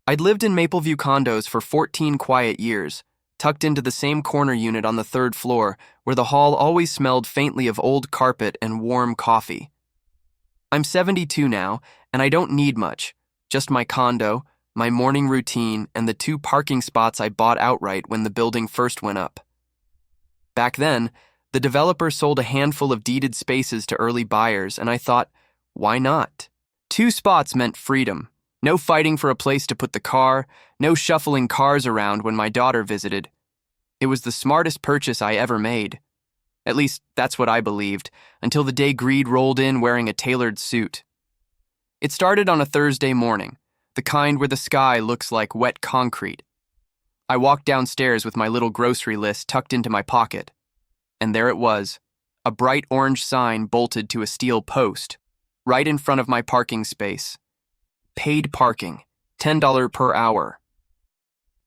I'd lived in Mapleview condos for 14 quiet years, tucked into the same corner unit on the third floor where the hall always smelled faintly of old carpet and warm coffee. I'm 72 now, and I don't need much, just my condo, my morning routine, and the 2 parking spots I bought outright when the building first went up. Back then, the developer sold a handful of deeded spaces to early buyers, and I thought, why not? 2 spots meant freedom. No fighting for a place to put the car, no shuffling cars around when my daughter visited. It was the smartest purchase I ever made. At least, that's what I believed, until the day Greed rolled in wearing a tailored suit. It started on a Thursday morning, the kind where the sky looks like wet concrete. I walked downstairs with my little grocery list tucked into my pocket. And there it was, a bright orange sign bolted to a steel post, right in front of my parking space. Paid parking, $10 per hour.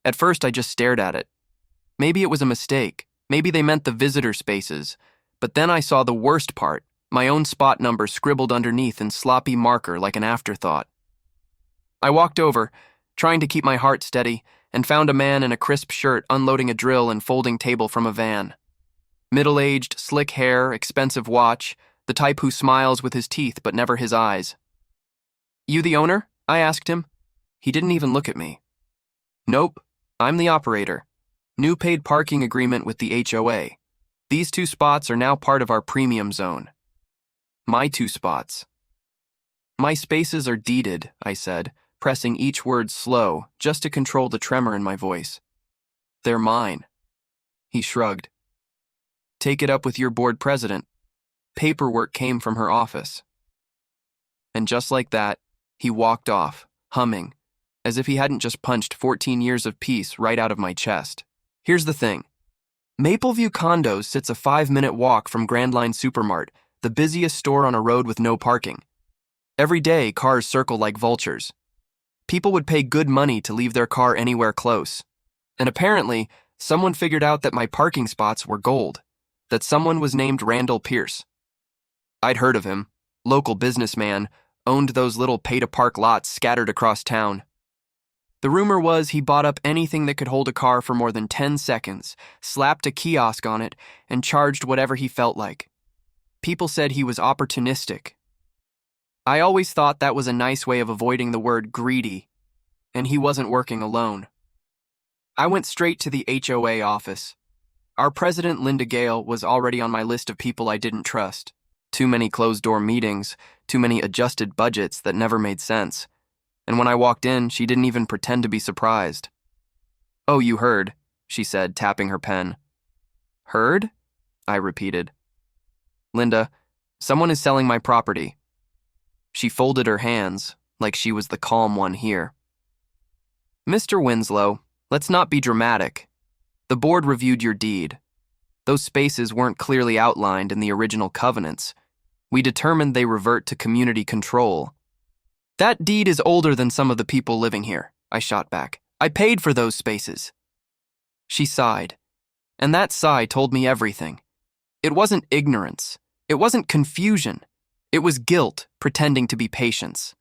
At first, I just stared at it. Maybe it was a mistake. Maybe they meant the visitor spaces. But then I saw the worst part, my own spot number scribbled underneath in sloppy marker like an afterthought. I walked over, trying to keep my heart steady, and found a man in a crisp shirt unloading a drill and folding table from a van. Middle-aged, slick hair, expensive watch, the type who smiles with his teeth but never his eyes. "You the owner?" I asked him. He didn't even look at me. "Nope, I'm the operator. New paid parking agreement with the HOA. These 2 spots are now part of our premium zone." My 2 spots. "My spaces are deeded," I said, pressing each word slow, just to control the tremor in my voice. "They're mine." He shrugged. "Take it up with your board president." Paperwork came from her office. And just like that, he walked off, humming, as if he hadn't just punched 14 years of peace right out of my chest. Here's the thing. Mapleview Condos sits a 5-minute walk from Grand Line SuperMart, the busiest store on a road with no parking. Every day, cars circle like vultures. People would pay good money to leave their car anywhere close. And apparently, someone figured out that my parking spots were gold, that someone was named Randall Pierce. I'd heard of him, local businessman, owned those little pay-to-park lots scattered across town. The rumor was he bought up anything that could hold a car for more than 10 seconds, slapped a kiosk on it, and charged whatever he felt like. People said he was opportunistic. I always thought that was a nice way of avoiding the word greedy, and he wasn't working alone. I went straight to the HOA office. Our president, Linda Gale, was already on my list of people I didn't trust. Too many closed-door meetings, too many adjusted budgets that never made sense. And when I walked in, she didn't even pretend to be surprised. "Oh, you heard," she said, tapping her pen. "Heard?" I repeated. "Linda, someone is selling my property." She folded her hands, like she was the calm one here. "Mr. Winslow, let's not be dramatic. The board reviewed your deed. Those spaces weren't clearly outlined in the original covenants. We determined they revert to community control." "That deed is older than some of the people living here," I shot back. "I paid for those spaces." She sighed, and that sigh told me everything. It wasn't ignorance. It wasn't confusion. It was guilt pretending to be patience.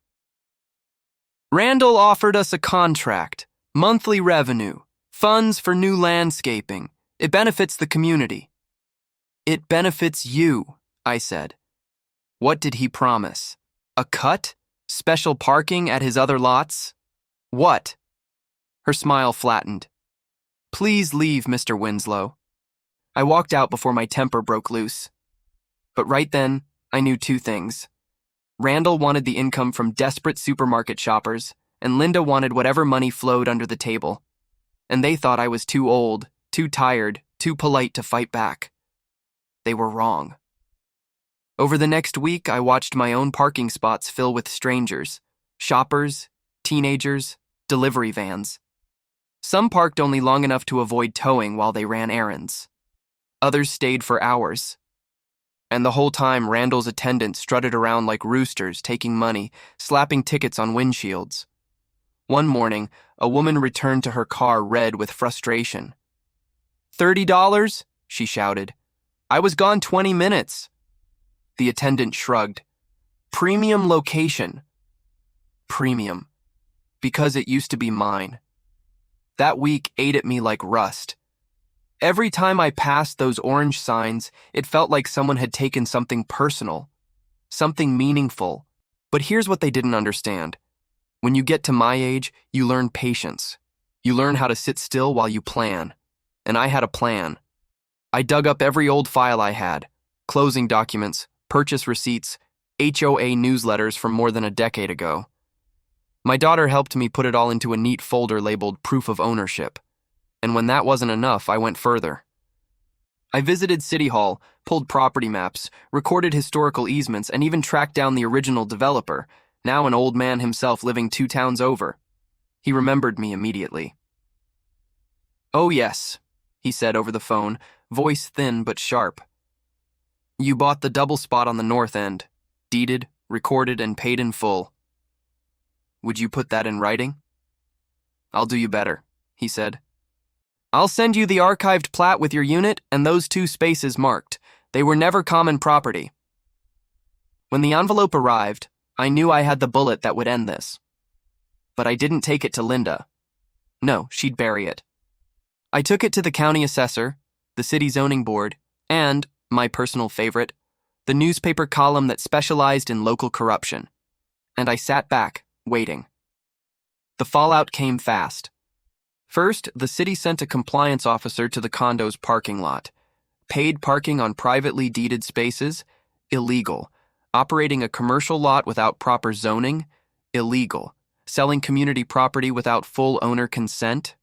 "Randall offered us a contract, monthly revenue, funds for new landscaping. It benefits the community." "It benefits you," I said. "What did he promise? A cut? Special parking at his other lots? What?" Her smile flattened. "Please leave, Mr. Winslow." I walked out before my temper broke loose. But right then, I knew 2 things. Randall wanted the income from desperate supermarket shoppers, and Linda wanted whatever money flowed under the table. And they thought I was too old, too tired, too polite to fight back. They were wrong. Over the next week, I watched my own parking spots fill with strangers, shoppers, teenagers, delivery vans. Some parked only long enough to avoid towing while they ran errands. Others stayed for hours. And the whole time, Randall's attendants strutted around like roosters, taking money, slapping tickets on windshields. One morning, a woman returned to her car red with frustration. $30? She shouted. "I was gone 20 minutes. The attendant shrugged. "Premium location." Premium. Because it used to be mine. That week ate at me like rust. Every time I passed those orange signs, it felt like someone had taken something personal, something meaningful. But here's what they didn't understand. When you get to my age, you learn patience. You learn how to sit still while you plan. And I had a plan. I dug up every old file I had, closing documents, purchase receipts, HOA newsletters from more than a decade ago. My daughter helped me put it all into a neat folder labeled Proof of Ownership. And when that wasn't enough, I went further. I visited City Hall, pulled property maps, recorded historical easements, and even tracked down the original developer, now an old man himself living 2 towns over. He remembered me immediately. "Oh yes," he said over the phone, voice thin but sharp. "You bought the double spot on the north end, deeded, recorded, and paid in full. Would you put that in writing?" "I'll do you better," he said. "I'll send you the archived plat with your unit and those 2 spaces marked. They were never common property." When the envelope arrived, I knew I had the bullet that would end this. But I didn't take it to Linda. No, she'd bury it. I took it to the county assessor, the city zoning board, and, my personal favorite, the newspaper column that specialized in local corruption. And I sat back, waiting. The fallout came fast. First, the city sent a compliance officer to the condo's parking lot. Paid parking on privately deeded spaces? Illegal. Operating a commercial lot without proper zoning? Illegal. Selling community property without full owner consent?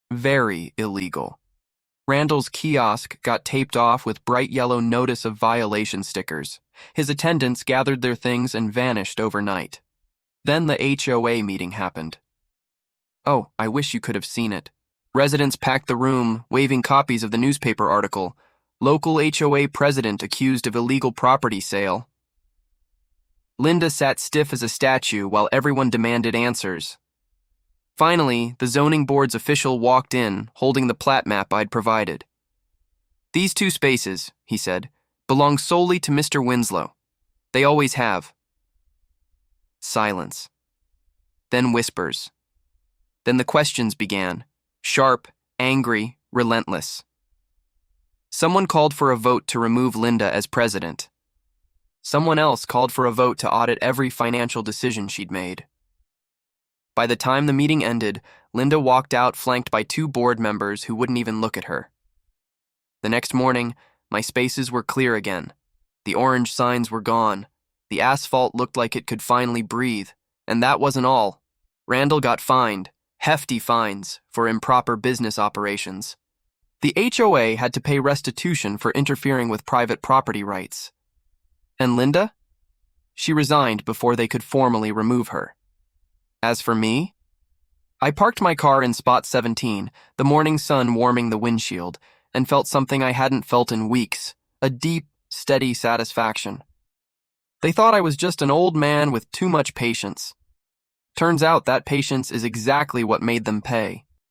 Very illegal. Randall's kiosk got taped off with bright yellow notice of violation stickers. His attendants gathered their things and vanished overnight. Then the HOA meeting happened. Oh, I wish you could have seen it. Residents packed the room, waving copies of the newspaper article. Local HOA president accused of illegal property sale. Linda sat stiff as a statue while everyone demanded answers. Finally, the zoning board's official walked in, holding the plat map I'd provided. "These 2 spaces," he said, "belong solely to Mr. Winslow. They always have." Silence. Then whispers. Then the questions began, sharp, angry, relentless. Someone called for a vote to remove Linda as president. Someone else called for a vote to audit every financial decision she'd made. By the time the meeting ended, Linda walked out flanked by 2 board members who wouldn't even look at her. The next morning, my spaces were clear again. The orange signs were gone. The asphalt looked like it could finally breathe. And that wasn't all. Randall got fined. Hefty fines for improper business operations. The HOA had to pay restitution for interfering with private property rights. And Linda? She resigned before they could formally remove her. As for me, I parked my car in spot 17, the morning sun warming the windshield, and felt something I hadn't felt in weeks, a deep, steady satisfaction. They thought I was just an old man with too much patience. Turns out that patience is exactly what made them pay.